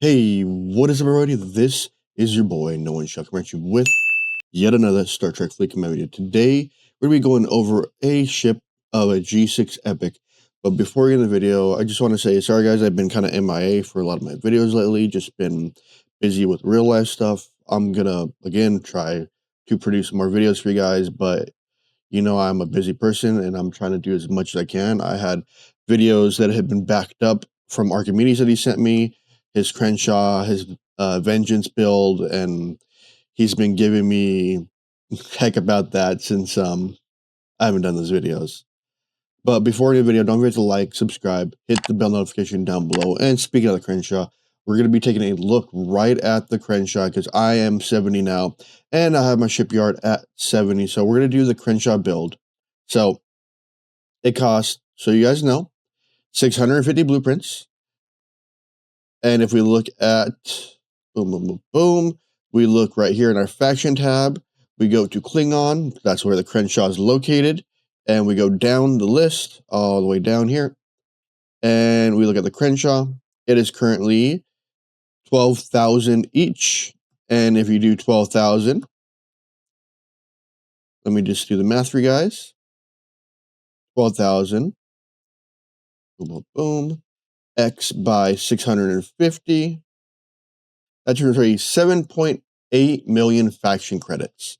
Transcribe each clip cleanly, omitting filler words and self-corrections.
Hey, what is up, everybody? This is your boy, Nowonshall, coming at you with yet another Star Trek Fleet Command video. Today, we're going to be going over a ship of a G6 Epic. But before we get in the video, I just want to say, sorry guys, I've been kind of MIA for a lot of my videos lately, just been busy with real life stuff. I'm going to, again, try to produce more videos for you guys, but you know I'm a busy person and I'm trying to do as much as I can. I had videos that had been backed up from Archimedes that he sent me, his Krencha, his Vengeance build, and he's been giving me heck about that since I haven't done those videos. But before the video, don't forget to like, subscribe, hit the bell notification down below. And speaking of the Krencha, we're going to be taking a look right at the Krencha because I am 70 now, and I have my shipyard at 70. So we're going to do the Krencha build. So it costs, so you guys know, 650 blueprints. And if we look at, boom, boom, boom, boom, we look right here in our faction tab. We go to Klingon. That's where the Krencha is located. And we go down the list, all the way down here. And we look at the Krencha. It is currently 12,000 each. And if you do 12,000, let me just do the math for you guys. 12,000, boom, boom, boom, X by 650. That turns out 7.8 million faction credits.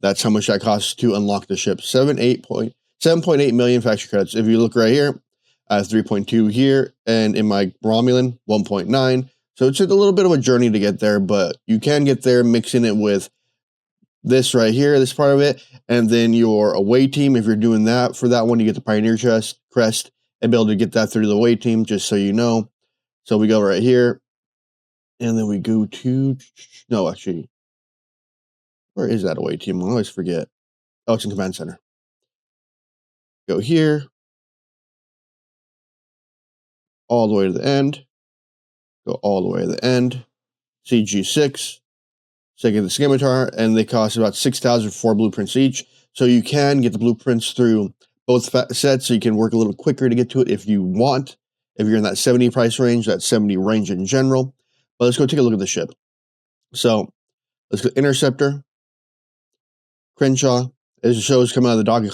That's how much that costs to unlock the ship. 7.8 million faction credits. If you look right here, I have 3.2 here, and in my Romulan, 1.9. So it's a little bit of a journey to get there, but you can get there mixing it with this right here, this part of it, and then your away team. If you're doing that, for that one, you get the Pioneer crest and be able to get that through the away team, just so you know. So we go right here, and then we go to, no, actually, where is that away team? I always forget. Oh, it's in Command Center. Go here, all the way to the end, go all the way to the end, CG6, so you get the Scimitar, and they cost about 6,004 blueprints each, so you can get the blueprints through both sets, so you can work a little quicker to get to it if you want, if you're in that 70 price range, that 70 range in general. But let's go take a look at the ship. So, let's go Interceptor, Krencha, as it shows coming out of the dock, it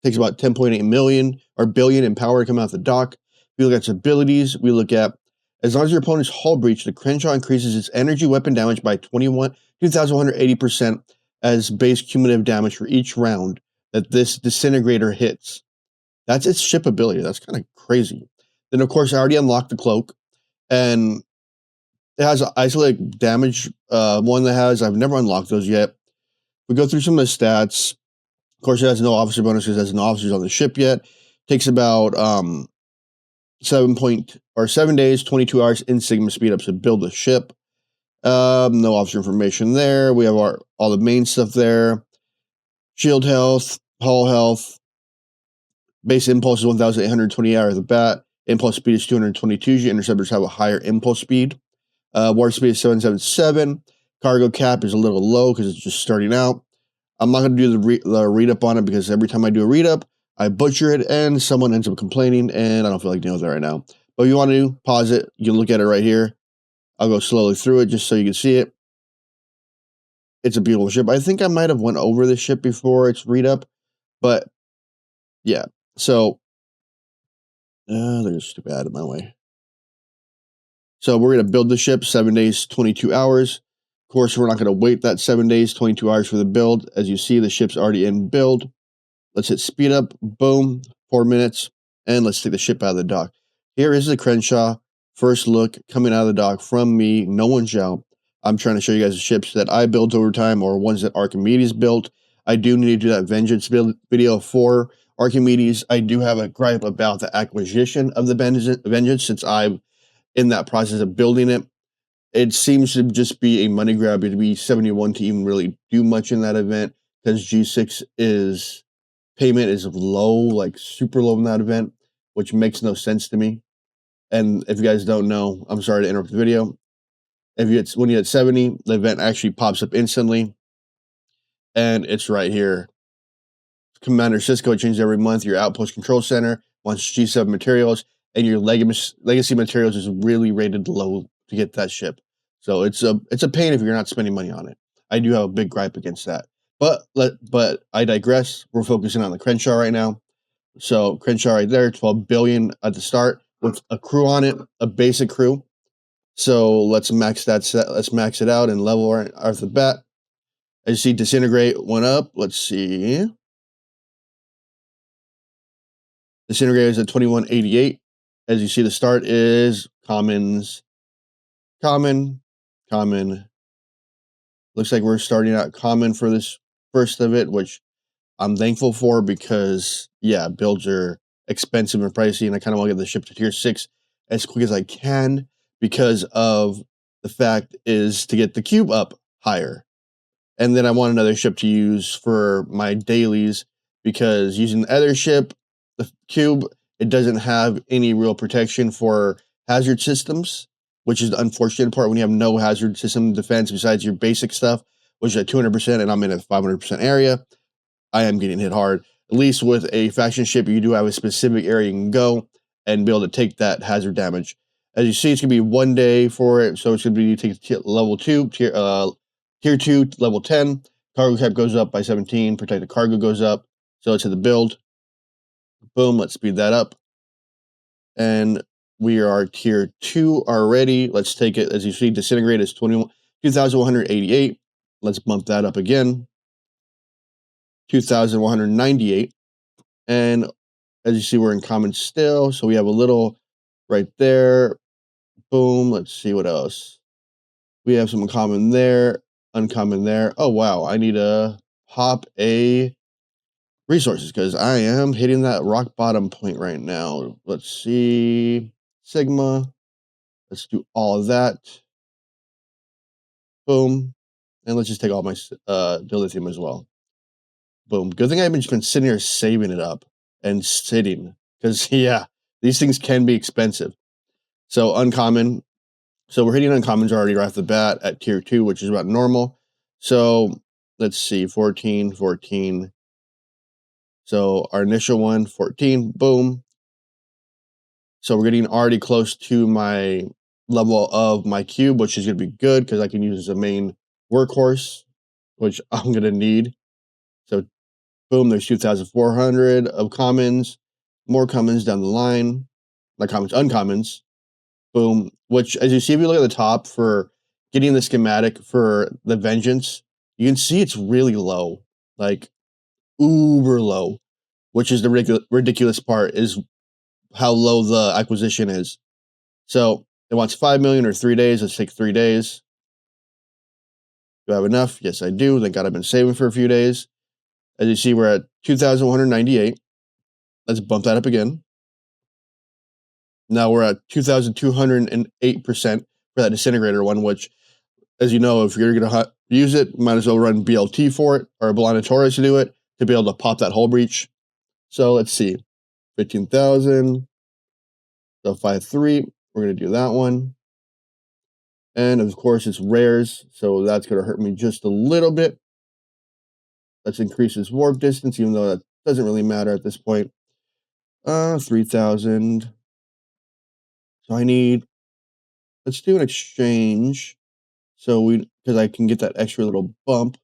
takes about 10.8 million or billion in power to come out of the dock. We look at its abilities. We look at, as long as your opponent's hull breach, the Krencha increases its energy weapon damage by 2,180% as base cumulative damage for each round that this disintegrator hits. That's its ship ability. That's kind of crazy. Then, of course, I already unlocked the cloak, and it has an isolated damage one that has. I've never unlocked those yet. We go through some of the stats. Of course, it has no officer bonus because it has no officers on the ship yet. Takes about 7 days, 22 hours in Sigma speed up to build the ship. No officer information there. We have all the main stuff there. Shield health, hull health. Base impulse is 1,820 out of the bat. Impulse speed is 222. Interceptors have a higher impulse speed. Warp speed is 777. Cargo cap is a little low because it's just starting out. I'm not going to do the read-up on it because every time I do a read-up, I butcher it and someone ends up complaining, and I don't feel like dealing with it right now. But if you want to pause it, you can look at it right here. I'll go slowly through it just so you can see it. It's a beautiful ship. I think I might have went over this ship before its read-up, but yeah. So, there's too bad in my way. So we're going to build the ship 7 days, 22 hours. Of course, we're not going to wait that 7 days, 22 hours for the build. As you see, the ship's already in build. Let's hit speed up. Boom. 4 minutes. And let's take the ship out of the dock. Here is the Krencha. First look coming out of the dock from me. Nowonshall. I'm trying to show you guys the ships that I built over time or ones that Archimedes built. I do need to do that Vengeance video for Archimedes. I do have a gripe about the acquisition of the Vengeance since I'm in that process of building it. It seems to just be a money grab to be 71 to even really do much in that event because G6 payment is low, like super low in that event, which makes no sense to me. And if you guys don't know, I'm sorry to interrupt the video. When you hit 70, the event actually pops up instantly, and it's right here. Commander Cisco changes every month. Your Outpost Control Center wants G7 materials, and your legacy materials is really rated low to get that ship. So it's a pain if you're not spending money on it. I do have a big gripe against that. But I digress. We're focusing on the Krencha right now. So Krencha right there, 12 billion at the start with a crew on it, a basic crew. So let's max that set. Let's max it out and level right off the bat. As you see, disintegrate went up. Let's see. Disintegrate is at 2188. As you see, the start is commons, common. Looks like we're starting out common for this first of it, which I'm thankful for because, yeah, builds are expensive and pricey, and I kind of want to get the ship to tier 6 as quick as I can because of the fact is to get the cube up higher. And then I want another ship to use for my dailies because using the other ship, the cube, it doesn't have any real protection for hazard systems, which is the unfortunate part when you have no hazard system defense besides your basic stuff, which is at 200% and I'm in a 500% area. I am getting hit hard. At least with a faction ship, you do have a specific area you can go and be able to take that hazard damage. As you see, it's going to be 1 day for it, so it's going to be take level 2, tier 2, level 10. Cargo cap goes up by 17. Protected cargo goes up. So let's hit the build. Boom, let's speed that up. And we are tier 2 already. Let's take it. As you see, disintegrate is 2,188. Let's bump that up again. 2,198. And as you see, we're in common still. So we have a little right there. Boom. Let's see what else. We have some common there, uncommon there. Oh, wow. I need to pop a resources because I am hitting that rock bottom point right now. Let's see. Sigma. Let's do all of that. Boom. And let's just take all my dilithium as well. Boom. Good thing I've just been sitting here saving it up and sitting because, yeah, these things can be expensive. So uncommon. So we're hitting uncommons already right off the bat at tier 2, which is about normal. So let's see, 14, 14. So our initial one, 14, boom. So we're getting already close to my level of my cube, which is going to be good because I can use as a main workhorse, which I'm going to need. So boom, there's 2,400 of commons, more commons down the line, not commons, uncommons. Boom, which as you see, if you look at the top for getting the schematic for the Vengeance, you can see it's really low, like uber low, which is the ridiculous part is how low the acquisition is. So it wants 5 million or 3 days. Let's take 3 days. Do I have enough? Yes, I do. Thank God I've been saving for a few days. As you see, we're at 2,198. Let's bump that up again. Now we're at 2,208% for that disintegrator one, which, as you know, if you're going to use it, might as well run BLT for it or Taurus to do it to be able to pop that hull breach. So let's see, 15,000. So 5.3. We're going to do that one. And of course, it's rares, so that's going to hurt me just a little bit. Let's increase his warp distance, even though that doesn't really matter at this point. 3,000. So I need, let's do an exchange. So because I can get that extra little bump.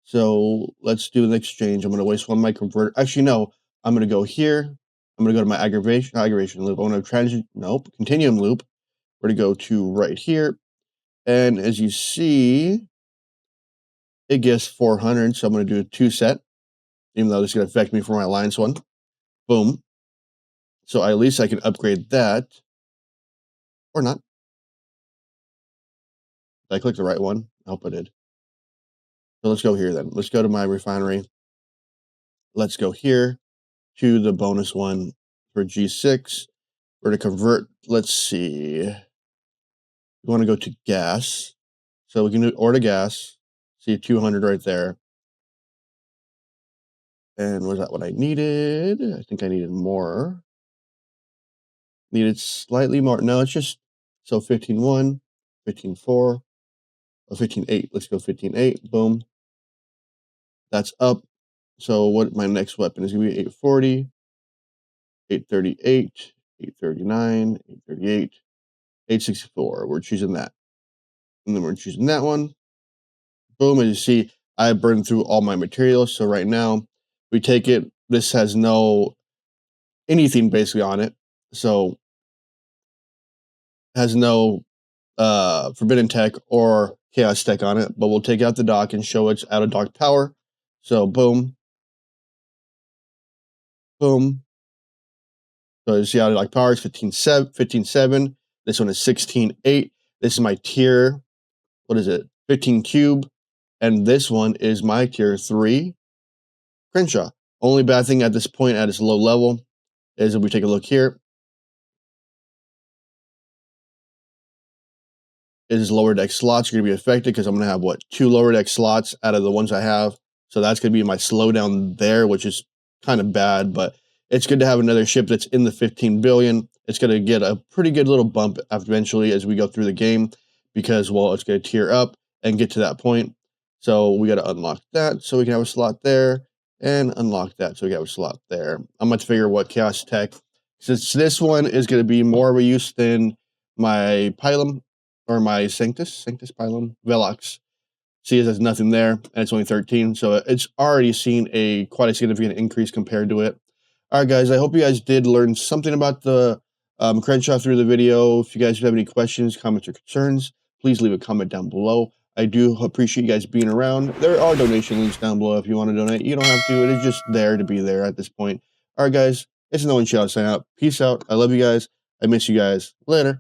So let's do an exchange. I'm going to waste one of my converter. Actually, no, I'm going to go here. I'm going to go to my aggravation loop. I'm going to continuum loop. We're going to go to right here. And as you see, it gives 400. So I'm going to do a 2 set, even though this is going to affect me for my alliance one. Boom. So at least I can upgrade that. Or not. Did I click the right one? I hope I did. So let's go here then. Let's go to my refinery. Let's go here to the bonus one for G6. We're going to convert, let's see. We want to go to gas. So we can do ore to gas. See 200 right there. And was that what I needed? I think I needed more. Needed slightly more. No, it's just, so 15.1, 15.4, or 15.8. Let's go 15.8. Boom. That's up. So what my next weapon is going to be 840, 838, 839, 838, 864. We're choosing that. And then we're choosing that one. Boom, as you see, I burned through all my materials. So right now, we take it. This has no anything basically on it. So has no Forbidden Tech or Chaos Tech on it, but we'll take out the dock and show it's out of dock power. So boom, boom. So you see out of dock power is 15.7. This one is 16.8. This is my tier, what is it? 15 cube. And this one is my tier 3 Krencha. Only bad thing at this point at its low level is if we take a look here, is lower deck slots are going to be affected because I'm going to have, what, 2 lower deck slots out of the ones I have. So that's going to be my slowdown there, which is kind of bad, but it's good to have another ship that's in the 15 billion. It's going to get a pretty good little bump eventually as we go through the game because, well, it's going to tier up and get to that point. So we got to unlock that so we can have a slot there and unlock that so we have a slot there. I'm going to figure what Chaos Tech, since this one is going to be more of a use than my Pylum or my Sanctus Pylum, Velox. See, it has nothing there, and it's only 13, so it's already seen quite a significant increase compared to it. All right, guys, I hope you guys did learn something about the Krencha through the video. If you guys have any questions, comments, or concerns, please leave a comment down below. I do appreciate you guys being around. There are donation links down below if you want to donate. You don't have to. It is just there to be there at this point. All right, guys, it's Nowonshall signing out. Peace out. I love you guys. I miss you guys. Later.